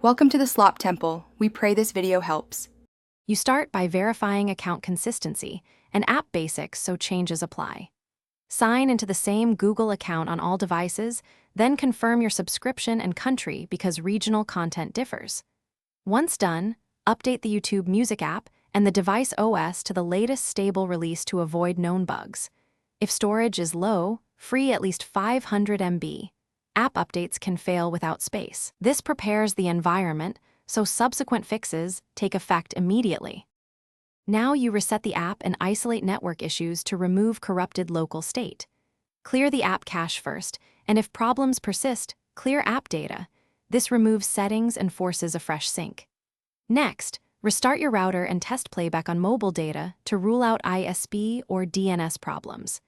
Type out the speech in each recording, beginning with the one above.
Welcome to the Slop Temple. We pray this video helps. You start by verifying account consistency and app basics so changes apply. Sign into the same Google account on all devices, then confirm your subscription and country because regional content differs. Once done, update the YouTube Music app and the device OS to the latest stable release to avoid known bugs. If storage is low, free at least 500 MB. App updates can fail without space. This prepares the environment so subsequent fixes take effect immediately. Now you reset the app and isolate network issues to remove corrupted local state. Clear the app cache first, and if problems persist, clear app data. This removes settings and forces a fresh sync. Next, restart your router and test playback on mobile data to rule out ISP or DNS problems.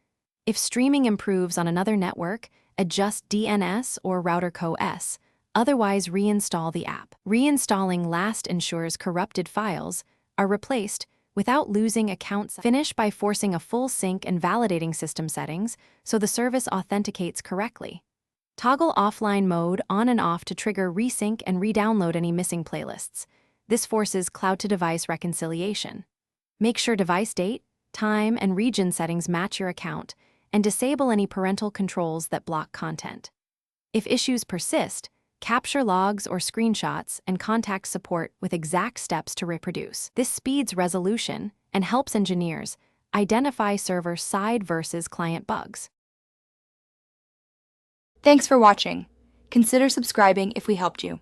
If streaming improves on another network, adjust DNS or router co-s, otherwise reinstall the app. Reinstalling last ensures corrupted files are replaced without losing accounts. Finish by forcing a full sync and validating system settings so the service authenticates correctly. Toggle offline mode on and off to trigger resync and re-download any missing playlists. This forces cloud-to-device reconciliation. Make sure device date, time, and region settings match your account, and disable any parental controls that block content. If issues persist, capture logs or screenshots and contact support with exact steps to reproduce. This speeds resolution and helps engineers identify server-side versus client bugs. Thanks for watching. Consider subscribing if we helped you.